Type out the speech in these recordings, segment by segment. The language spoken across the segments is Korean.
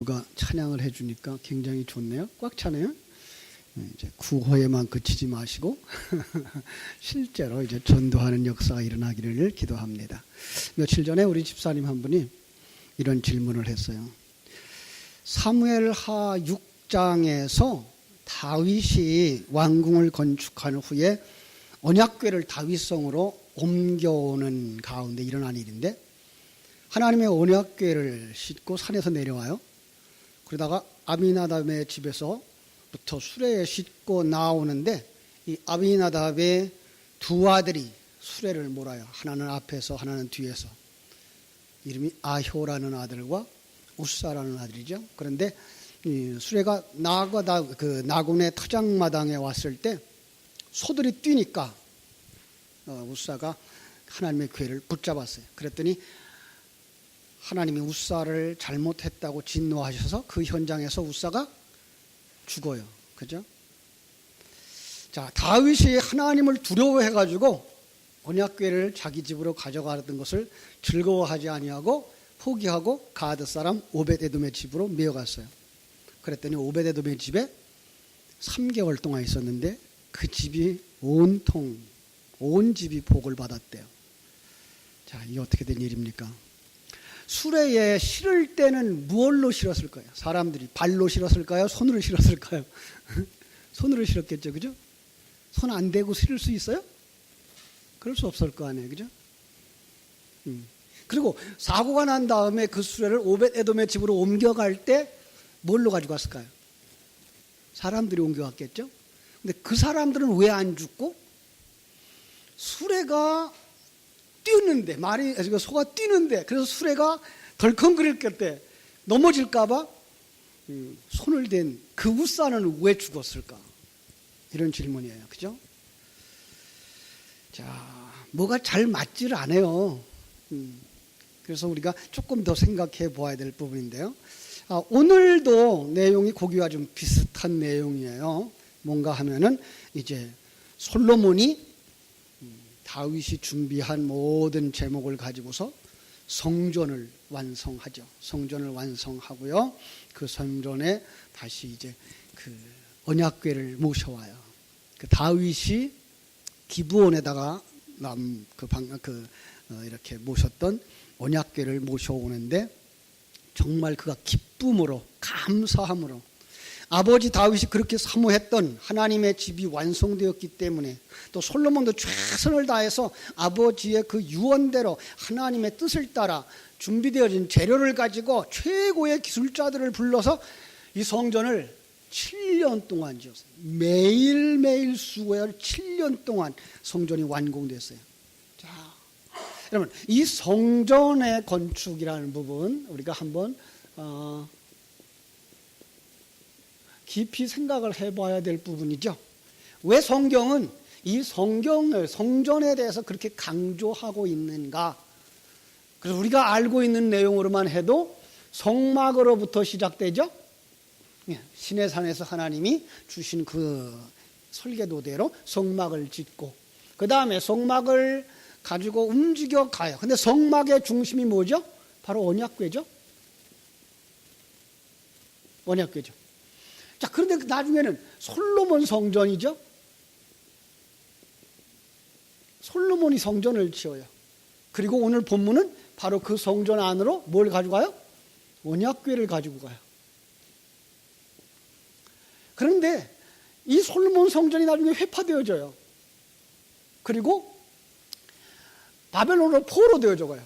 누가 찬양을 해주니까 굉장히 좋네요. 꽉 차네요. 이제 구호에만 그치지 마시고 실제로 이제 전도하는 역사가 일어나기를 기도합니다. 며칠 전에 우리 집사님 한 분이 이런 질문을 했어요. 사무엘하 6장에서 다윗이 왕궁을 건축한 후에 언약궤를 다윗성으로 옮겨오는 가운데 일어난 일인데, 하나님의 언약궤를 싣고 산에서 내려와요. 그러다가 아비나답의 집에서부터 수레에 싣고 나오는데, 이 아비나답의 두 아들이 수레를 몰아요. 하나는 앞에서 하나는 뒤에서. 이름이 아효라는 아들과 우사라는 아들이죠. 그런데 이 수레가 나군의 터장마당에 왔을 때 소들이 뛰니까 우사가 하나님의 궤를 붙잡았어요. 그랬더니 하나님이 우사를 잘못했다고 진노하셔서 그 현장에서 우사가 죽어요. 그죠? 자, 다윗이 하나님을 두려워해가지고 언약궤를 자기 집으로 가져가던 것을 즐거워하지 아니하고 포기하고 가드 사람 오벳에돔의 집으로 메어갔어요. 그랬더니 오벳에돔의 집에 3개월 동안 있었는데 그 집이 온 집이 복을 받았대요. 자, 이게 어떻게 된 일입니까? 수레에 실을 때는 무얼로 실었을 거예요? 사람들이 발로 실었을까요? 손으로 실었을까요? 손으로 실었겠죠, 그죠? 손 안 대고 실을 수 있어요? 그럴 수 없을 거 아니에요, 그죠? 그리고 사고가 난 다음에 그 수레를 오벳에돔의 집으로 옮겨갈 때 뭘로 가지고 갔을까요? 사람들이 옮겨갔겠죠? 근데 그 사람들은 왜 안 죽고? 수레가 뛰는데, 소가 뛰는데, 그래서 수레가 덜컹거릴 때 넘어질까봐 손을 댄 그 우사는 왜 죽었을까? 이런 질문이에요. 그죠? 자, 뭐가 잘 맞지를 않아요. 그래서 우리가 조금 더 생각해 보아야 될 부분인데요. 오늘도 내용이 거기와 좀 비슷한 내용이에요. 뭔가 하면은 이제 솔로몬이 다윗이 준비한 모든 제목을 가지고서 성전을 완성하죠. 성전을 완성하고요. 그 성전에 다시 이제 그 언약궤를 모셔와요. 그 다윗이 기브온에다가 이렇게 모셨던 언약궤를 모셔오는데, 정말 그가 기쁨으로 감사함으로 아버지 다윗이 그렇게 사모했던 하나님의 집이 완성되었기 때문에, 또 솔로몬도 최선을 다해서 아버지의 그 유언대로 하나님의 뜻을 따라 준비되어진 재료를 가지고 최고의 기술자들을 불러서 이 성전을 7년 동안 지었어요. 매일매일 수고해야 7년 동안 성전이 완공됐어요. 자, 여러분, 이 성전의 건축이라는 부분 우리가 한번 깊이 생각을 해봐야 될 부분이죠. 왜 성경은 이 성전에 대해서 그렇게 강조하고 있는가? 그래서 우리가 알고 있는 내용으로만 해도 성막으로부터 시작되죠. 시내산에서 하나님이 주신 그 설계도대로 성막을 짓고, 그 다음에 성막을 가지고 움직여 가요. 근데 성막의 중심이 뭐죠? 바로 언약궤죠. 언약궤죠. 자, 그런데 나중에는 솔로몬 성전이죠. 솔로몬이 성전을 지어요. 그리고 오늘 본문은 바로 그 성전 안으로 뭘 가지고 가요? 언약궤를 가지고 가요. 그런데 이 솔로몬 성전이 나중에 회파되어져요. 그리고 바벨론으로 포로되어져 가요.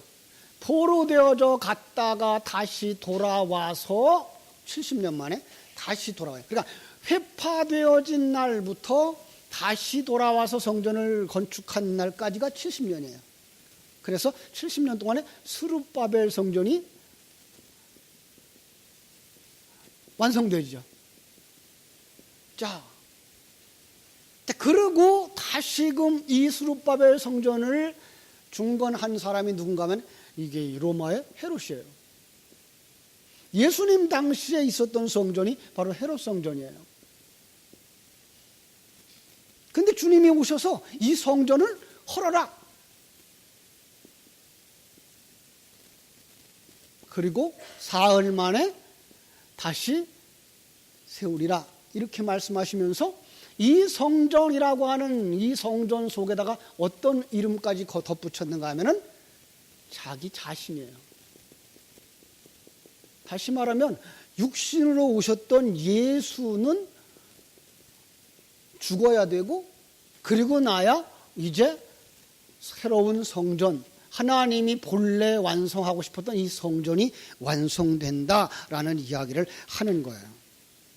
포로되어져 갔다가 다시 돌아와서 70년 만에 다시 돌아와요. 그러니까 회파되어진 날부터 다시 돌아와서 성전을 건축한 날까지가 70년이에요. 그래서 70년 동안에 스룹바벨 성전이 완성되죠. 자, 그러고 다시금 이 스룹바벨 성전을 중건한 사람이 누군가 하면 이게 로마의 헤롯이에요. 예수님 당시에 있었던 성전이 바로 헤롯 성전이에요. 근데 주님이 오셔서 이 성전을 헐어라. 그리고 사흘 만에 다시 세우리라 이렇게 말씀하시면서 이 성전이라고 하는 이 성전 속에다가 어떤 이름까지 덧붙였는가 하면은 자기 자신이에요. 다시 말하면 육신으로 오셨던 예수는 죽어야 되고 그리고 나야 이제 새로운 성전, 하나님이 본래 완성하고 싶었던 이 성전이 완성된다라는 이야기를 하는 거예요.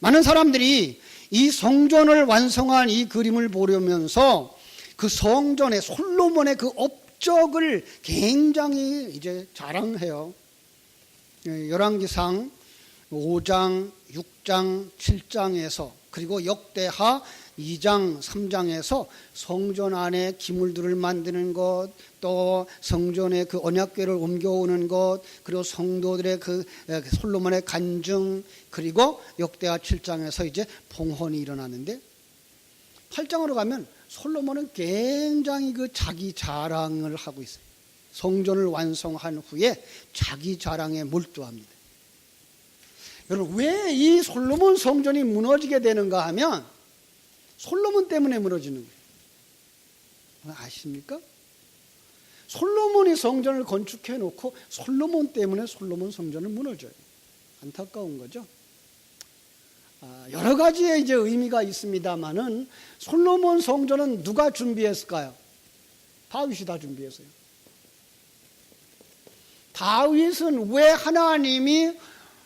많은 사람들이 이 성전을 완성한 이 그림을 보려면서 그 성전의 솔로몬의 그 업적을 굉장히 이제 자랑해요. 열왕기상 5장, 6장, 7장에서 그리고 역대하 2장, 3장에서 성전 안에 기물들을 만드는 것, 또 성전에 그 언약궤를 옮겨오는 것, 그리고 성도들의 그 솔로몬의 간증, 그리고 역대하 7장에서 이제 봉헌이 일어나는데 8장으로 가면 솔로몬은 굉장히 그 자기 자랑을 하고 있어요. 성전을 완성한 후에 자기 자랑에 몰두합니다. 여러분, 왜 이 솔로몬 성전이 무너지게 되는가 하면 솔로몬 때문에 무너지는 거예요. 아십니까? 솔로몬이 성전을 건축해 놓고 솔로몬 때문에 솔로몬 성전은 무너져요. 안타까운 거죠. 여러 가지의 이제 의미가 있습니다만은 솔로몬 성전은 누가 준비했을까요? 다윗이 다 준비했어요. 다윗은 왜 하나님이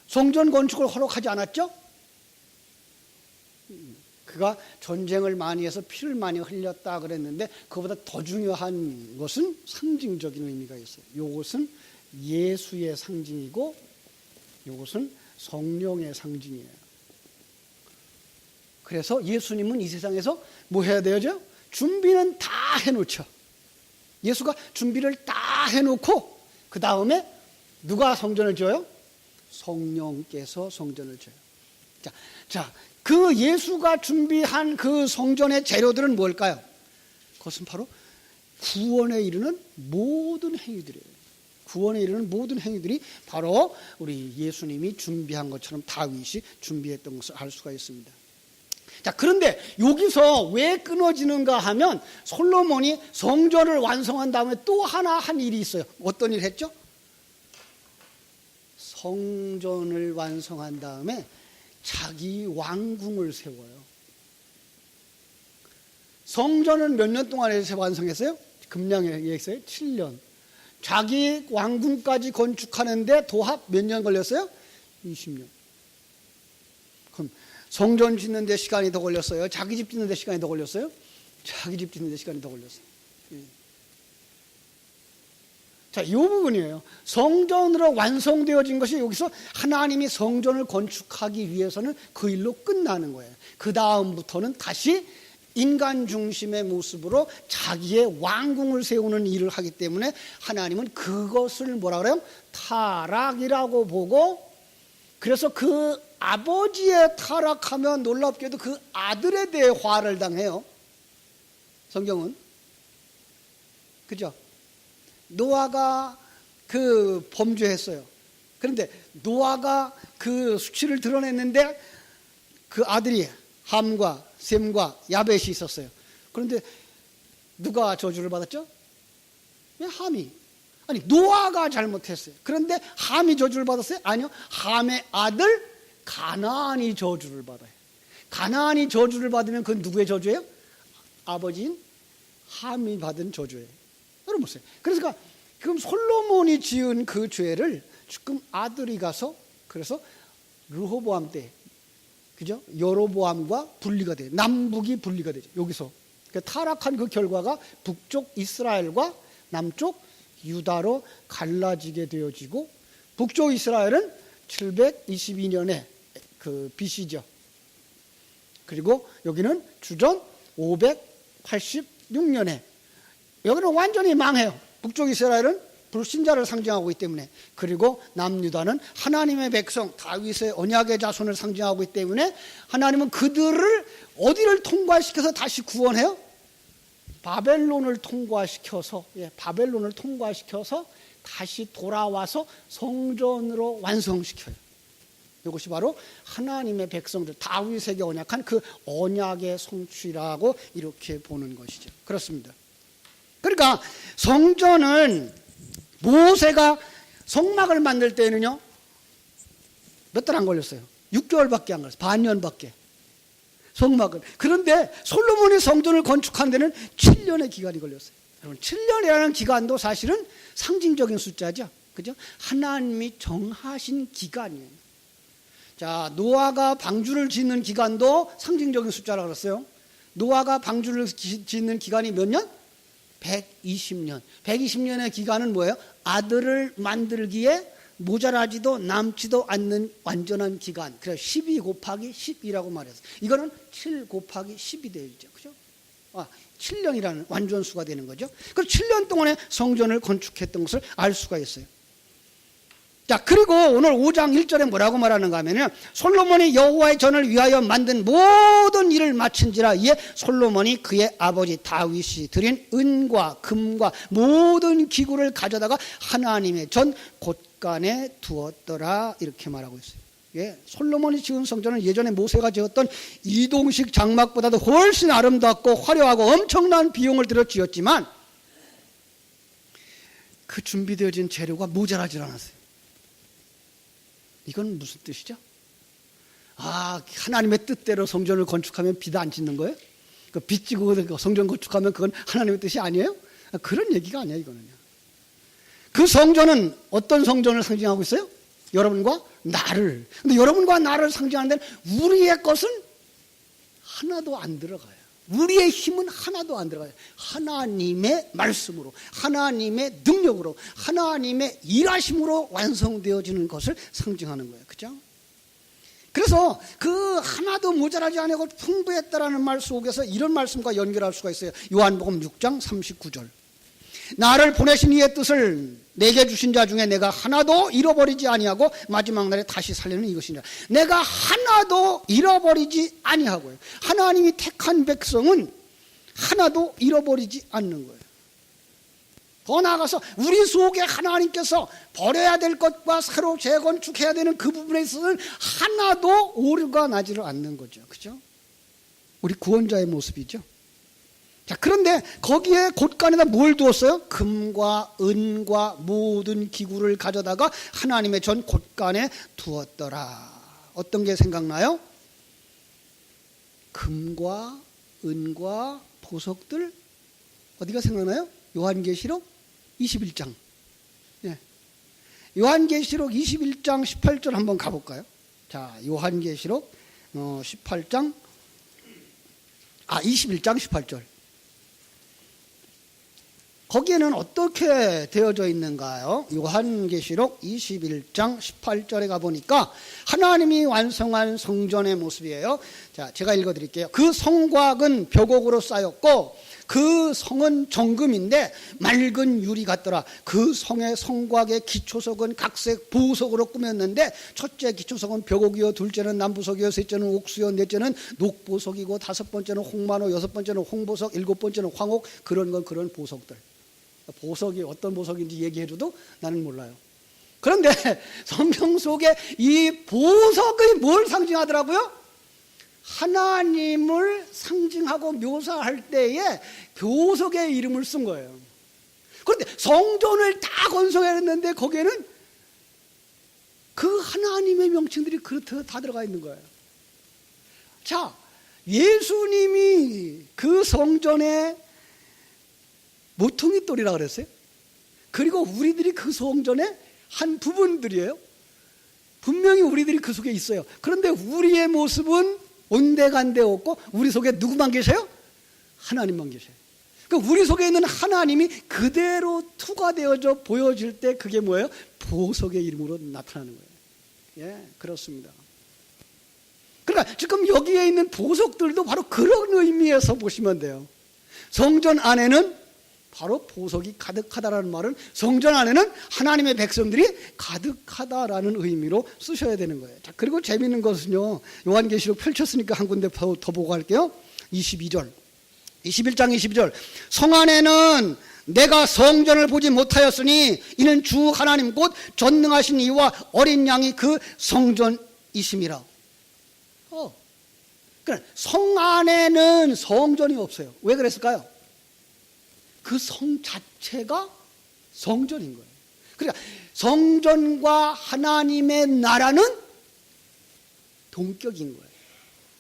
성전 건축을 허락하지 않았죠? 그가 전쟁을 많이 해서 피를 많이 흘렸다 그랬는데 그보다 더 중요한 것은 상징적인 의미가 있어요. 이것은 예수의 상징이고 이것은 성령의 상징이에요. 그래서 예수님은 이 세상에서 뭐 해야 되죠? 준비는 다 해놓죠. 예수가 준비를 다 해놓고 그 다음에 누가 성전을 지어요? 성령께서 성전을 지어요. 자, 그 예수가 준비한 그 성전의 재료들은 뭘까요? 그것은 바로 구원에 이르는 모든 행위들이에요. 구원에 이르는 모든 행위들이 바로 우리 예수님이 준비한 것처럼 다윗이 준비했던 것을 알 수가 있습니다. 자, 그런데 여기서 왜 끊어지는가 하면 솔로몬이 성전을 완성한 다음에 또 하나 한 일이 있어요. 어떤 일 했죠? 성전을 완성한 다음에 자기 왕궁을 세워요. 성전은 몇 년 동안 해서 완성했어요? 금량에 얘기했어요? 7년. 자기 왕궁까지 건축하는데 도합 몇 년 걸렸어요? 20년. 그럼 성전 짓는 데 시간이 더 걸렸어요? 자기 집 짓는 데 시간이 더 걸렸어요? 자기 집 짓는 데 시간이 더 걸렸어요. 자, 이 부분이에요. 성전으로 완성되어진 것이 여기서 하나님이 성전을 건축하기 위해서는 그 일로 끝나는 거예요. 그 다음부터는 다시 인간 중심의 모습으로 자기의 왕궁을 세우는 일을 하기 때문에 하나님은 그것을 뭐라 그래요? 타락이라고 보고, 그래서 그 아버지의 타락하면 놀랍게도 그 아들에 대해 화를 당해요. 성경은. 그죠? 노아가 그 범죄했어요. 그런데 노아가 그 수치를 드러냈는데 그 아들이 함과 셈과 야벳이 있었어요. 그런데 누가 저주를 받았죠? 함이. 아니, 노아가 잘못했어요. 그런데 함이 저주를 받았어요? 아니요. 함의 아들 가나안이 저주를 받아요. 가나안이 저주를 받으면 그건 누구의 저주예요? 아버지인 함이 받은 저주예요. 여러분 보세요. 그래서 지금 솔로몬이 지은 그 죄를 지금 아들이 가서, 그래서 르호보암 때, 그죠? 여로보암과 분리가 돼요. 남북이 분리가 되죠. 여기서 타락한 그 결과가 북쪽 이스라엘과 남쪽 유다로 갈라지게 되어지고, 북쪽 이스라엘은 722년에 그 BC죠. 그리고 여기는 주전 586년에 여기는 완전히 망해요. 북쪽 이스라엘은 불신자를 상징하고 있기 때문에, 그리고 남유다는 하나님의 백성 다윗의 언약의 자손을 상징하고 있기 때문에 하나님은 그들을 어디를 통과시켜서 다시 구원해요? 바벨론을 통과시켜서, 바벨론을 통과시켜서 다시 돌아와서 성전으로 완성시켜요. 이것이 바로 하나님의 백성들, 다윗에게 언약한 그 언약의 성취라고 이렇게 보는 것이죠. 그렇습니다. 그러니까 성전은 모세가 성막을 만들 때는요, 몇 달 안 걸렸어요. 6개월밖에 안 걸렸어요. 반년밖에. 성막을. 그런데 솔로몬이 성전을 건축한 데는 7년의 기간이 걸렸어요. 여러분, 7년이라는 기간도 사실은 상징적인 숫자죠. 그죠? 하나님이 정하신 기간이에요. 자, 노아가 방주를 짓는 기간도 상징적인 숫자라고 그랬어요. 노아가 방주를 짓는 기간이 몇 년? 120년. 120년의 기간은 뭐예요? 아들을 만들기에 모자라지도 남지도 않는 완전한 기간. 그래서 12 곱하기 10이라고 말했어요. 이거는 7 곱하기 10이 되죠. 그죠? 7년이라는 완전수가 되는 거죠. 그래서 7년 동안에 성전을 건축했던 것을 알 수가 있어요. 자, 그리고 오늘 5장 1절에 뭐라고 말하는가 하면요, 솔로몬이 여호와의 전을 위하여 만든 모든 일을 마친지라. 이에 솔로몬이 그의 아버지 다윗이 드린 은과 금과 모든 기구를 가져다가 하나님의 전 곳간에 두었더라. 이렇게 말하고 있어요. 예, 솔로몬이 지은 성전은 예전에 모세가 지었던 이동식 장막보다도 훨씬 아름답고 화려하고 엄청난 비용을 들여 지었지만 그 준비되어진 재료가 모자라질 않았어요. 이건 무슨 뜻이죠? 하나님의 뜻대로 성전을 건축하면 빚 안 짓는 거예요? 빚 지고 성전 건축하면 그건 하나님의 뜻이 아니에요? 그런 얘기가 아니에요, 이거는요. 그 성전은 어떤 성전을 상징하고 있어요? 여러분과 나를. 근데 여러분과 나를 상징하는 데는 우리의 것은 하나도 안 들어가요. 우리의 힘은 하나도 안 들어가요. 하나님의 말씀으로, 하나님의 능력으로, 하나님의 일하심으로 완성되어지는 것을 상징하는 거예요. 그죠? 그래서 그 하나도 모자라지 않고 풍부했다라는 말 속에서 이런 말씀과 연결할 수가 있어요. 요한복음 6장 39절. 나를 보내신 이의 뜻을 내게 주신 자 중에 내가 하나도 잃어버리지 아니하고 마지막 날에 다시 살리는 이것이니라. 내가 하나도 잃어버리지 아니하고요. 하나님이 택한 백성은 하나도 잃어버리지 않는 거예요. 더 나아가서 우리 속에 하나님께서 버려야 될 것과 새로 재건축해야 되는 그 부분에 있어서는 하나도 오류가 나지를 않는 거죠. 그죠? 우리 구원자의 모습이죠. 자, 그런데 거기에 곳간에다 뭘 두었어요? 금과 은과 모든 기구를 가져다가 하나님의 전 곳간에 두었더라. 어떤 게 생각나요? 금과 은과 보석들. 어디가 생각나요? 요한계시록 21장. 예. 요한계시록 21장 18절 한번 가볼까요? 자, 요한계시록 21장 18절. 거기에는 어떻게 되어져 있는가요? 요한계시록 21장 18절에 가보니까 하나님이 완성한 성전의 모습이에요. 자, 제가 읽어드릴게요. 그 성곽은 벽옥으로 쌓였고 그 성은 정금인데 맑은 유리 같더라. 그 성의 성곽의 기초석은 각색 보석으로 꾸몄는데 첫째 기초석은 벽옥이요, 둘째는 남부석이요, 셋째는 옥수요, 넷째는 녹보석이고 다섯 번째는 홍만호, 여섯 번째는 홍보석, 일곱 번째는 황옥. 그런 보석들. 보석이 어떤 보석인지 얘기해줘도 나는 몰라요. 그런데 성경 속에 이 보석이 뭘 상징하더라고요? 하나님을 상징하고 묘사할 때에 보석의 이름을 쓴 거예요. 그런데 성전을 다 건설했는데 거기에는 그 하나님의 명칭들이 그렇게 다 들어가 있는 거예요. 자, 예수님이 그 성전에 모퉁이 돌이라 그랬어요. 그리고 우리들이 그 성전의 한 부분들이에요. 분명히 우리들이 그 속에 있어요. 그런데 우리의 모습은 온데간데 없고 우리 속에 누구만 계세요? 하나님만 계세요. 그러니까 우리 속에 있는 하나님이 그대로 투과되어져 보여질 때 그게 뭐예요? 보석의 이름으로 나타나는 거예요. 예, 그렇습니다. 그러니까 지금 여기에 있는 보석들도 바로 그런 의미에서 보시면 돼요. 성전 안에는 바로 보석이 가득하다라는 말은 성전 안에는 하나님의 백성들이 가득하다라는 의미로 쓰셔야 되는 거예요. 자, 그리고 재미있는 것은요, 요한계시록 펼쳤으니까 한 군데 더 보고 갈게요. 22절, 21장 22절. 성 안에는 내가 성전을 보지 못하였으니 이는 주 하나님 곧 전능하신 이와 어린 양이 그 성전이니라. 이심이라. 그러니까 성 안에는 성전이 없어요. 왜 그랬을까요? 그 성 자체가 성전인 거예요. 그러니까 성전과 하나님의 나라는 동격인 거예요.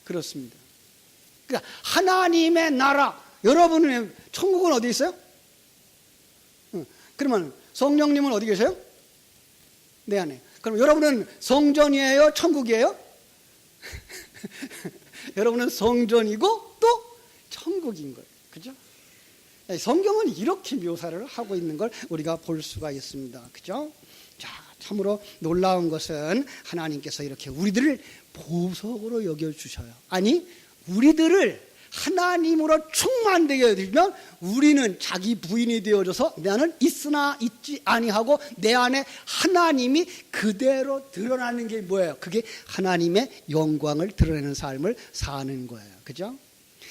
그렇습니다. 그러니까 하나님의 나라, 여러분의 천국은 어디 있어요? 그러면 성령님은 어디 계세요? 내 안에. 그럼 여러분은 성전이에요? 천국이에요? 여러분은 성전이고 또 천국인 거예요. 그죠? 성경은 이렇게 묘사를 하고 있는 걸 우리가 볼 수가 있습니다. 그죠? 자, 참으로 놀라운 것은 하나님께서 이렇게 우리들을 보석으로 여겨주셔요. 아니, 우리들을 하나님으로 충만되게 해주면 우리는 자기 부인이 되어져서 나는 있으나 있지 아니하고 내 안에 하나님이 그대로 드러나는 게 뭐예요? 그게 하나님의 영광을 드러내는 삶을 사는 거예요. 그죠?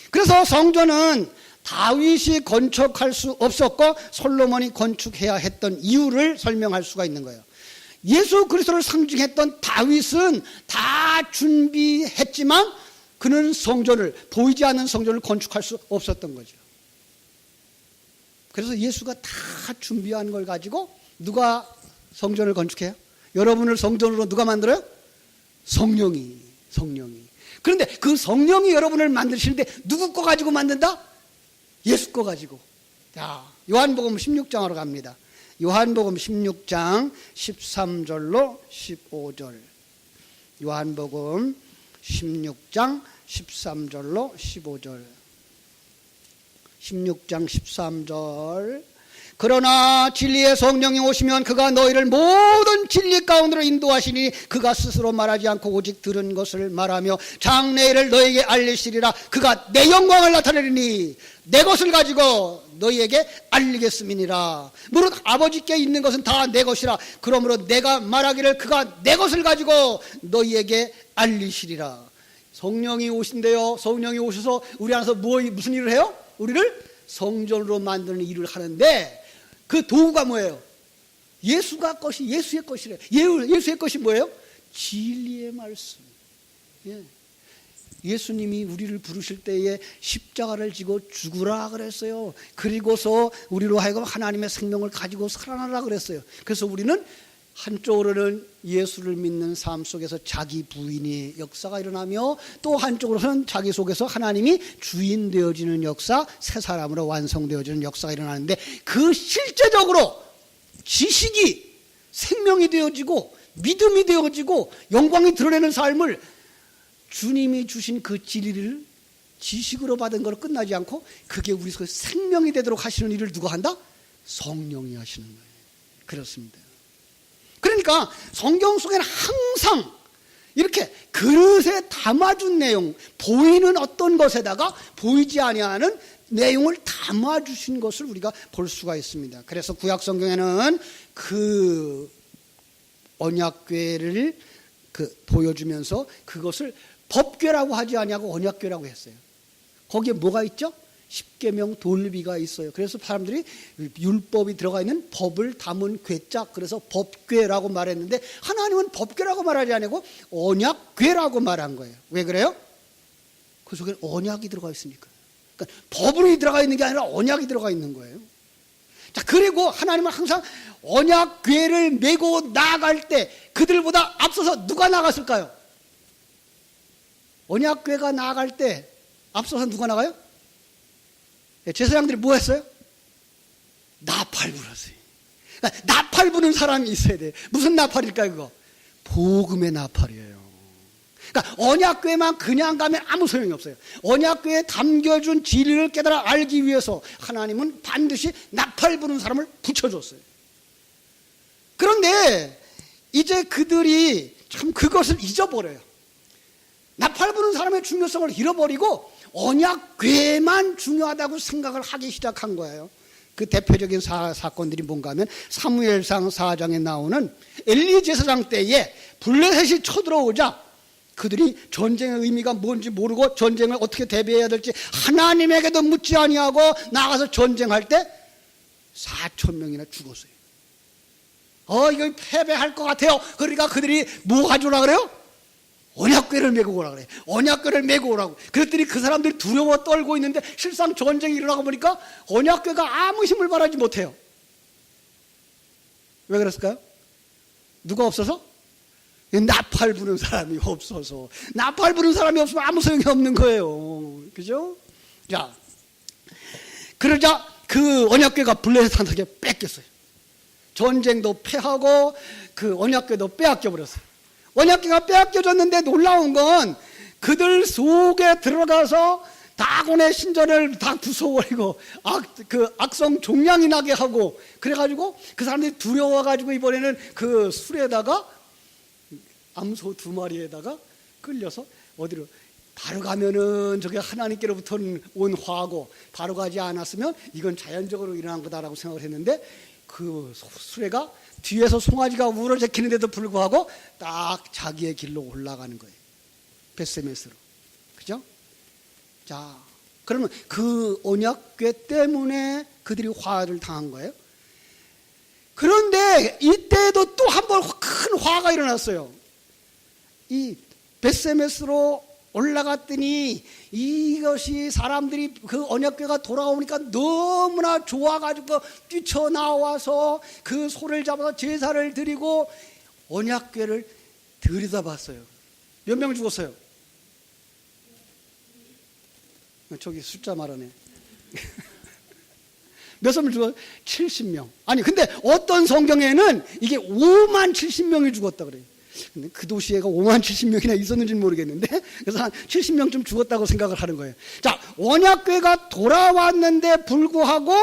그래서 성전은 다윗이 건축할 수 없었고 솔로몬이 건축해야 했던 이유를 설명할 수가 있는 거예요. 예수 그리스도를 상징했던 다윗은 다 준비했지만 그는 성전을, 보이지 않는 성전을 건축할 수 없었던 거죠. 그래서 예수가 다 준비한 걸 가지고 누가 성전을 건축해요? 여러분을 성전으로 누가 만들어요? 성령이. 그런데 그 성령이 여러분을 만드시는데 누구 거 가지고 만든다? 예수 거 가지고. 자, 요한복음 16장으로 갑니다. 요한복음 16장 13절로 15절. 요한복음 16장 13절로 15절. 16장 13절. 그러나 진리의 성령이 오시면 그가 너희를 모든 진리 가운데로 인도하시니 그가 스스로 말하지 않고 오직 들은 것을 말하며 장래일을 너희에게 알리시리라. 그가 내 영광을 나타내리니 내 것을 가지고 너희에게 알리겠음이니라. 무릇 아버지께 있는 것은 다 내 것이라. 그러므로 내가 말하기를 그가 내 것을 가지고 너희에게 알리시리라. 성령이 오신대요. 성령이 오셔서 우리 안에서 무슨 일을 해요? 우리를 성전으로 만드는 일을 하는데 그 도구가 뭐예요? 예수의 것이래요. 예수의 것이 뭐예요? 진리의 말씀. 예수님이 우리를 부르실 때에 십자가를 지고 죽으라 그랬어요. 그리고서 우리로 하여금 하나님의 생명을 가지고 살아나라 그랬어요. 그래서 우리는 한쪽으로는 예수를 믿는 삶 속에서 자기 부인의 역사가 일어나며 또 한쪽으로는 자기 속에서 하나님이 주인 되어지는 역사, 새 사람으로 완성되어지는 역사가 일어나는데 그 실제적으로 지식이 생명이 되어지고 믿음이 되어지고 영광이 드러내는 삶을 주님이 주신 그 진리를 지식으로 받은 걸로 끝나지 않고 그게 우리 속에 생명이 되도록 하시는 일을 누가 한다? 성령이 하시는 거예요. 그렇습니다. 그러니까 성경 속에는 항상 이렇게 그릇에 담아준 내용, 보이는 어떤 것에다가 보이지 아니하는 내용을 담아주신 것을 우리가 볼 수가 있습니다. 그래서 구약 성경에는 그 언약궤를 보여주면서 그것을 법궤라고 하지 아니하고 언약궤라고 했어요. 거기에 뭐가 있죠? 십계명 돌비가 있어요. 그래서 사람들이 율법이 들어가 있는 법을 담은 궤짝, 그래서 법궤라고 말했는데 하나님은 법궤라고 말하지 않고 언약궤라고 말한 거예요. 왜 그래요? 그 속에 언약이 들어가 있으니까. 그러니까 법이 들어가 있는 게 아니라 언약이 들어가 있는 거예요. 자, 그리고 하나님은 항상 언약궤를 메고 나아갈 때 그들보다 앞서서 누가 나갔을까요? 언약궤가 나아갈 때 앞서서 누가 나가요? 제사장들이 뭐 했어요? 나팔 불었어요. 그러니까 나팔 부는 사람이 있어야 돼요. 무슨 나팔일까요, 그거? 복음의 나팔이에요. 그러니까 언약궤만 그냥 가면 아무 소용이 없어요. 언약궤에 담겨준 진리를 깨달아 알기 위해서 하나님은 반드시 나팔 부는 사람을 붙여줬어요. 그런데 이제 그들이 참 그것을 잊어버려요. 나팔 부는 사람의 중요성을 잃어버리고 언약궤만 중요하다고 생각을 하기 시작한 거예요. 그 대표적인 사건들이 뭔가 하면 사무엘상 4장에 나오는 엘리 제사장 때에 블레셋이 쳐들어오자 그들이 전쟁의 의미가 뭔지 모르고 전쟁을 어떻게 대비해야 될지 하나님에게도 묻지 아니하고 나가서 전쟁할 때 4,000명이나 죽었어요. 이거 패배할 것 같아요. 그러니까 그들이 뭐 가져오라 그래요? 언약궤를 메고 오라 그래. 언약궤를 메고 오라고. 그랬더니 그 사람들이 두려워 떨고 있는데 실상 전쟁이 일어나고 보니까 언약궤가 아무 힘을 발하지 못해요. 왜 그랬을까요? 누가 없어서? 나팔 부는 사람이 없어서. 나팔 부는 사람이 없으면 아무 소용이 없는 거예요. 그죠? 자, 그러자 그 언약궤가 블레셋한테 뺏겼어요. 전쟁도 패하고 그 언약궤도 빼앗겨 버렸어요. 언약궤가 빼앗겨졌는데 놀라운 건 그들 속에 들어가서 다곤의 신전을 다 부숴버리고 악성 종양이 나게 하고 그래가지고 그 사람들이 두려워가지고 이번에는 그 술에다가 암소 2마리에다가 끌려서 어디로 바로 가면은 저게 하나님께로부터는 온 화고 바로 가지 않았으면 이건 자연적으로 일어난 거다라고 생각을 했는데 그 수레가 뒤에서 송아지가 우러제키는데도 불구하고 딱 자기의 길로 올라가는 거예요. 벳세메스로. 그죠? 자, 그러면 그 언약궤 때문에 그들이 화를 당한 거예요. 그런데 이때에도 또 한 번 큰 화가 일어났어요. 이 벳세메스로 올라갔더니 이것이 사람들이 그 언약궤가 돌아오니까 너무나 좋아가지고 뛰쳐나와서 그 소를 잡아서 제사를 드리고 언약궤를 들여다봤어요. 몇 명 죽었어요? 저기 숫자 말하네. 몇 사람 죽었어요? 70명. 아니 근데 어떤 성경에는 이게 5만 70명이 죽었다 그래요. 근데 그 도시에가 5만 70명이나 있었는지는 모르겠는데 그래서 한 70명쯤 죽었다고 생각을 하는 거예요. 자, 언약궤가 돌아왔는데 불구하고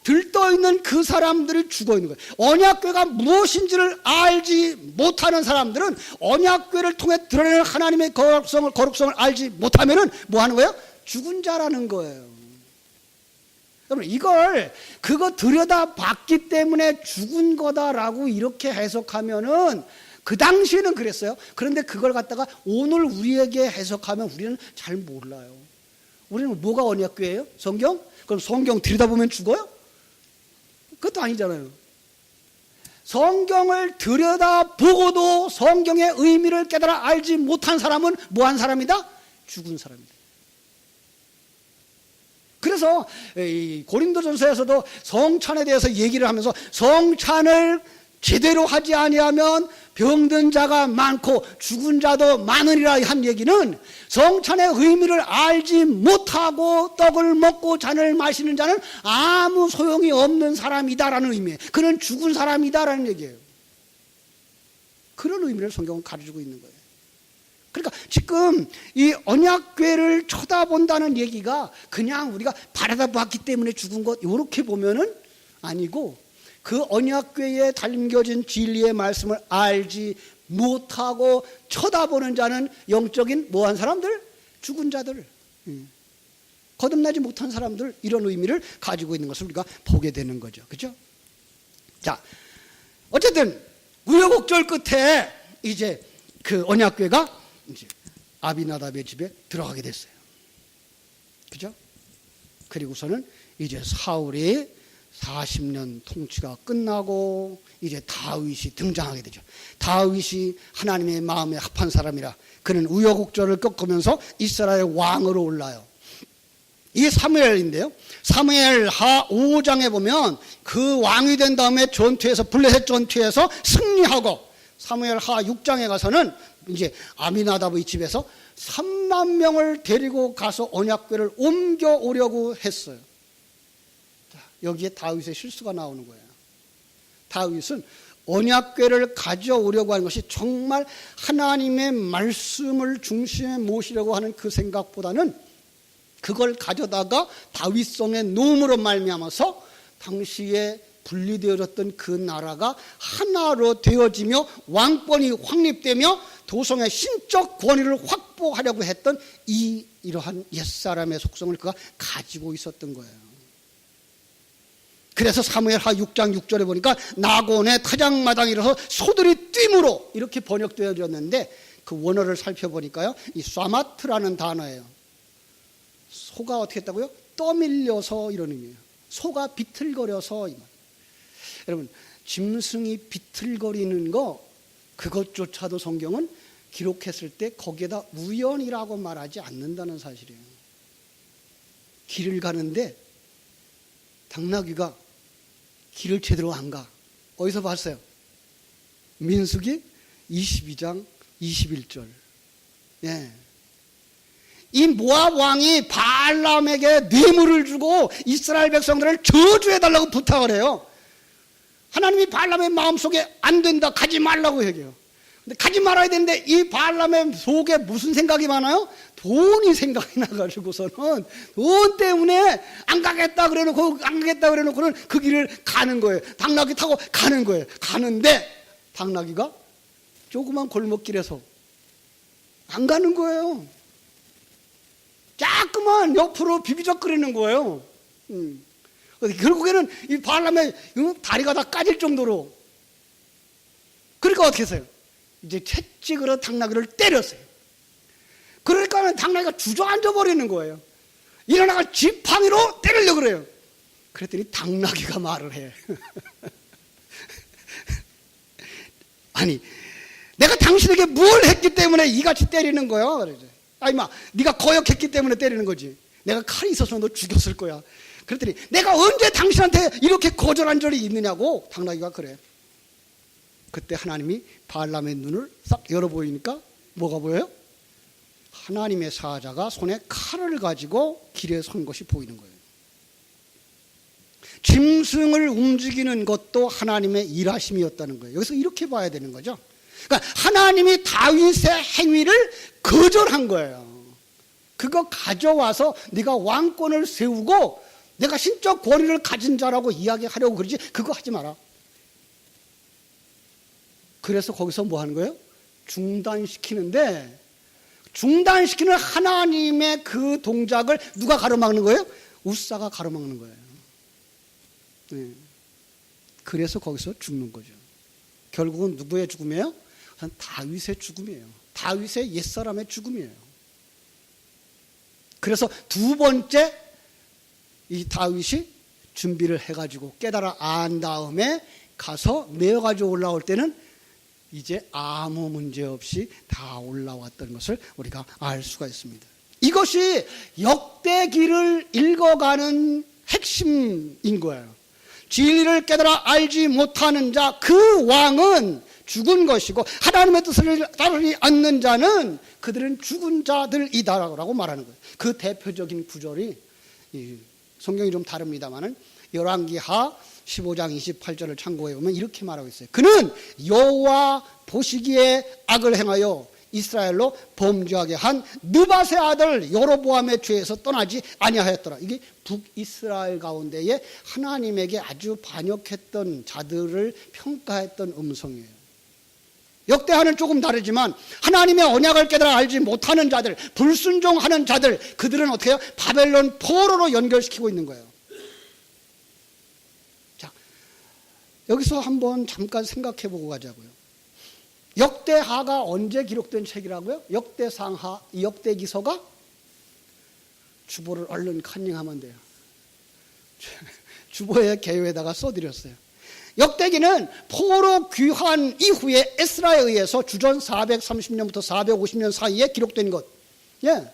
들떠있는 그 사람들이 죽어있는 거예요. 언약궤가 무엇인지를 알지 못하는 사람들은 언약궤를 통해 드러내는 하나님의 거룩성을 알지 못하면은 뭐 하는 거예요? 죽은 자라는 거예요. 여러분 이걸 그거 들여다봤기 때문에 죽은 거다라고 이렇게 해석하면은 그 당시에는 그랬어요. 그런데 그걸 갖다가 오늘 우리에게 해석하면 우리는 잘 몰라요. 우리는 뭐가 언약궤예요? 성경? 그럼 성경 들여다보면 죽어요? 그것도 아니잖아요. 성경을 들여다보고도 성경의 의미를 깨달아 알지 못한 사람은 뭐한 사람이다? 죽은 사람이다. 그래서 고린도전서에서도 성찬에 대해서 얘기를 하면서 성찬을 제대로 하지 아니하면 병든 자가 많고 죽은 자도 많으리라 한 얘기는 성찬의 의미를 알지 못하고 떡을 먹고 잔을 마시는 자는 아무 소용이 없는 사람이다라는 의미예요. 그는 죽은 사람이다라는 얘기예요. 그런 의미를 성경은 가르치고 있는 거예요. 그러니까 지금 이 언약궤를 쳐다본다는 얘기가 그냥 우리가 바라다봤기 때문에 죽은 것 이렇게 보면은 아니고 그 언약궤에 담겨진 진리의 말씀을 알지 못하고 쳐다보는 자는 영적인 뭐한 사람들? 죽은 자들, 거듭나지 못한 사람들, 이런 의미를 가지고 있는 것을 우리가 보게 되는 거죠. 그렇죠? 자, 어쨌든 우여곡절 끝에 이제 그 언약궤가 이제 아비나답의 집에 들어가게 됐어요. 그죠? 그리고서는 이제 사울이 40년 통치가 끝나고 이제 다윗이 등장하게 되죠. 다윗이 하나님의 마음에 합한 사람이라 그는 우여곡절을 겪으면서 이스라엘 왕으로 올라요. 이게 사무엘인데요. 사무엘하 5장에 보면 그 왕이 된 다음에 전투에서 블레셋 전투에서 승리하고 사무엘하 6장에 가서는 이제 아미나답의 집에서 3만 명을 데리고 가서 언약궤를 옮겨오려고 했어요. 여기에 다윗의 실수가 나오는 거예요. 다윗은 언약궤를 가져오려고 하는 것이 정말 하나님의 말씀을 중심에 모시려고 하는 그 생각보다는 그걸 가져다가 다윗성의 노음으로 말미암아서 당시에 분리되어졌던 그 나라가 하나로 되어지며 왕권이 확립되며 도성의 신적 권위를 확보하려고 했던 이러한 옛사람의 속성을 그가 가지고 있었던 거예요. 그래서 사무엘하 6장 6절에 보니까 나곤의 타작마당에 일어서 소들이 뛰므로 이렇게 번역되어졌는데 그 원어를 살펴보니까요, 이 쏴마트라는 단어예요. 소가 어떻게 했다고요? 떠밀려서 이런 의미예요. 소가 비틀거려서. 여러분, 짐승이 비틀거리는 거 그것조차도 성경은 기록했을 때 거기에다 우연이라고 말하지 않는다는 사실이에요. 길을 가는데 당나귀가 길을 제대로 안 가. 어디서 봤어요? 민수기 22장 21절. 예. 이 모압 왕이 발람에게 뇌물을 주고 이스라엘 백성들을 저주해달라고 부탁을 해요. 하나님이 발람의 마음속에 안 된다, 가지 말라고 얘기해요. 근데 가지 말아야 되는데 이 발람의 속에 무슨 생각이 많아요? 돈이 생각이 나가지고서는 돈 때문에 안 가겠다 그래놓고는 그 길을 가는 거예요. 당나귀 타고 가는 거예요. 가는데 당나귀가 조그만 골목길에서 안 가는 거예요. 자꾸만 옆으로 비비적거리는 거예요. 결국에는 이 발람의 다리가 다 까질 정도로. 그러니까 어떻게 했어요? 이제 채찍으로 당나귀를 때렸어요. 그러니까 당나귀가 주저앉아 버리는 거예요. 일어나가 지팡이로 때리려고 그래요. 그랬더니 당나귀가 말을 해. 아니, 내가 당신에게 뭘 했기 때문에 이같이 때리는 거야? 그러죠. 아이마, 네가 거역했기 때문에 때리는 거지. 내가 칼이 있어서 너 죽였을 거야. 그랬더니 내가 언제 당신한테 이렇게 거절한 적이 있느냐고. 당나귀가 그래. 그때 하나님이 발람의 눈을 싹 열어 보이니까 뭐가 보여요? 하나님의 사자가 손에 칼을 가지고 길에 선 것이 보이는 거예요. 짐승을 움직이는 것도 하나님의 일하심이었다는 거예요. 여기서 이렇게 봐야 되는 거죠. 그러니까 하나님이 다윗의 행위를 거절한 거예요. 그거 가져와서 네가 왕권을 세우고 내가 신적 권위를 가진 자라고 이야기하려고 그러지, 그거 하지 마라. 그래서 거기서 뭐 하는 거예요? 중단시키는데, 중단시키는 하나님의 그 동작을 누가 가로막는 거예요? 우사가 가로막는 거예요. 네. 그래서 거기서 죽는 거죠. 결국은 누구의 죽음이에요? 다윗의 죽음이에요. 다윗의 옛사람의 죽음이에요. 그래서 두 번째 이 다윗이 준비를 해가지고 깨달아 안 다음에 가서 내어가지고 올라올 때는 이제 아무 문제 없이 다 올라왔던 것을 우리가 알 수가 있습니다. 이것이 역대기를 읽어가는 핵심인 거예요. 진리를 깨달아 알지 못하는 자, 그 왕은 죽은 것이고 하나님의 뜻을 따르지 않는 자는 그들은 죽은 자들이다라고 말하는 거예요. 그 대표적인 구절이, 성경이 좀 다릅니다만은 열왕기하 15장 28절을 참고해 보면 이렇게 말하고 있어요. 그는 여호와 보시기에 악을 행하여 이스라엘로 범죄하게 한 느밧의 아들 여로보암의 죄에서 떠나지 아니하였더라. 이게 북이스라엘 가운데에 하나님에게 아주 반역했던 자들을 평가했던 음성이에요. 역대하는 조금 다르지만 하나님의 언약을 깨달아 알지 못하는 자들, 불순종하는 자들, 그들은 어떻게 해요? 바벨론 포로로 연결시키고 있는 거예요. 자, 여기서 한번 잠깐 생각해 보고 가자고요. 역대하가 언제 기록된 책이라고요? 역대상하, 역대기서가 주보를 얼른 컨닝하면 돼요. 주보의 개요에다가 써드렸어요. 역대기는 포로 귀환 이후에 에스라에 의해서 주전 430년부터 450년 사이에 기록된 것. 예.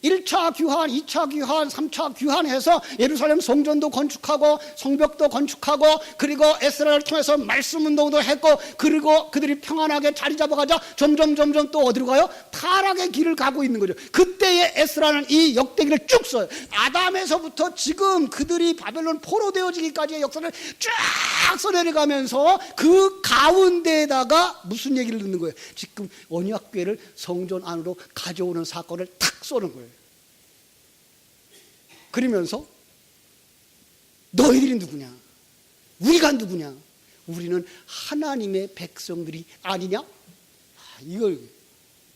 1차 귀환, 2차 귀환, 3차 귀환해서 예루살렘 성전도 건축하고 성벽도 건축하고 그리고 에스라를 통해서 말씀 운동도 했고 그리고 그들이 평안하게 자리 잡아가자 점점 또 어디로 가요? 타락의 길을 가고 있는 거죠. 그때의 에스라는 이 역대기를 쭉 써요. 아담에서부터 지금 그들이 바벨론 포로 되어지기까지의 역사를 쫙 써내려가면서 그 가운데에다가 무슨 얘기를 듣는 거예요? 지금 언약궤를 성전 안으로 가져오는 사건을 탁 쏘는 거예요. 그러면서 너희들이 누구냐? 우리가 누구냐? 우리는 하나님의 백성들이 아니냐? 이걸,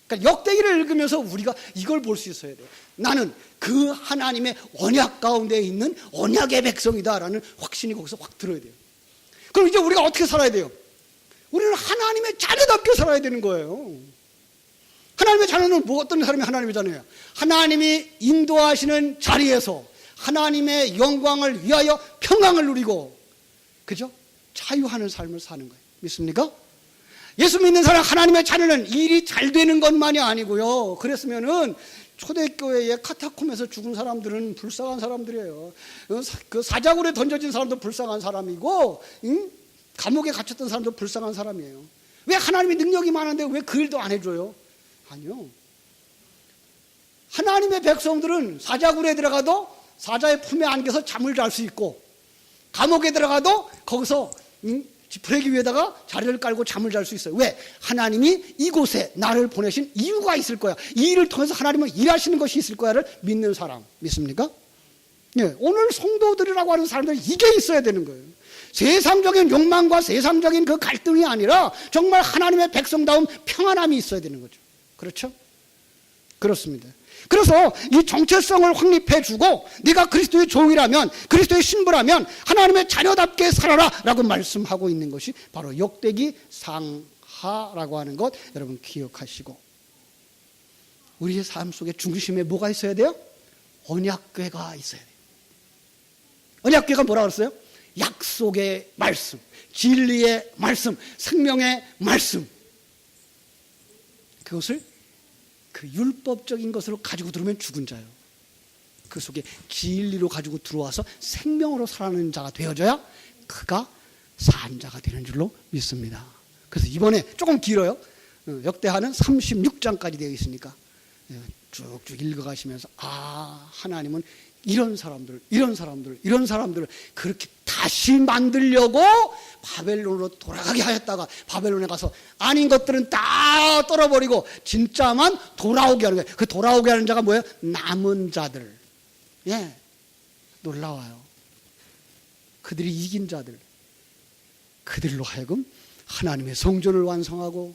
그러니까 역대기를 읽으면서 우리가 이걸 볼 수 있어야 돼요. 나는 그 하나님의 언약 가운데 있는 언약의 백성이다라는 확신이 거기서 확 들어야 돼요. 그럼 이제 우리가 어떻게 살아야 돼요? 우리는 하나님의 자녀답게 살아야 되는 거예요. 하나님의 자녀는 뭐 어떤 사람이 하나님의 자녀예요? 하나님이 인도하시는 자리에서 하나님의 영광을 위하여 평강을 누리고, 그죠? 자유하는 삶을 사는 거예요. 믿습니까? 예수 믿는 사람, 하나님의 자녀는 일이 잘 되는 것만이 아니고요. 그랬으면은 초대교회에 카타콤에서 죽은 사람들은 불쌍한 사람들이에요. 그 사자굴에 던져진 사람도 불쌍한 사람이고, 감옥에 갇혔던 사람도 불쌍한 사람이에요. 왜 하나님의 능력이 많은데 왜 그 일도 안 해줘요? 아니요. 하나님의 백성들은 사자굴에 들어가도 사자의 품에 안겨서 잠을 잘 수 있고, 감옥에 들어가도 거기서 지푸라기 위에다가 자리를 깔고 잠을 잘 수 있어요. 왜? 하나님이 이곳에 나를 보내신 이유가 있을 거야. 이 일을 통해서 하나님은 일하시는 것이 있을 거야를 믿는 사람 믿습니까? 네, 오늘 성도들이라고 하는 사람들은 이게 있어야 되는 거예요. 세상적인 욕망과 세상적인 그 갈등이 아니라 정말 하나님의 백성다운 평안함이 있어야 되는 거죠. 그렇죠? 그렇습니다. 그래서 이 정체성을 확립해주고 네가 그리스도의 종이라면, 그리스도의 신부라면 하나님의 자녀답게 살아라 라고 말씀하고 있는 것이 바로 역대기 상하라고 하는 것 여러분 기억하시고, 우리의 삶 속에 중심에 뭐가 있어야 돼요? 언약궤가 있어야 돼요. 언약궤가 뭐라고 그랬어요? 약속의 말씀, 진리의 말씀, 생명의 말씀. 그것을 그 율법적인 것으로 가지고 들어오면 죽은 자예요. 그 속에 진리로 가지고 들어와서 생명으로 살아가는 자가 되어져야 그가 산 자가 되는 줄로 믿습니다. 그래서 이번에 조금 길어요. 역대하는 36장까지 되어 있으니까 쭉쭉 읽어가시면서 하나님은 이런 사람들을 그렇게 다시 만들려고 바벨론으로 돌아가게 하였다가 바벨론에 가서 아닌 것들은 다 떨어버리고 진짜만 돌아오게 하는 거예요. 그 돌아오게 하는 자가 뭐예요? 남은 자들. 예, 놀라워요. 그들이 이긴 자들, 그들로 하여금 하나님의 성전을 완성하고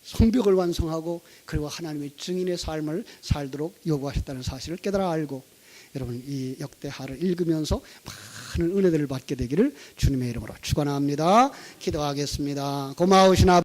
성벽을 완성하고 그리고 하나님의 증인의 삶을 살도록 요구하셨다는 사실을 깨달아 알고, 여러분 이 역대하를 읽으면서 많은 은혜들을 받게 되기를 주님의 이름으로 축원합니다. 기도하겠습니다. 고마우신 아버지,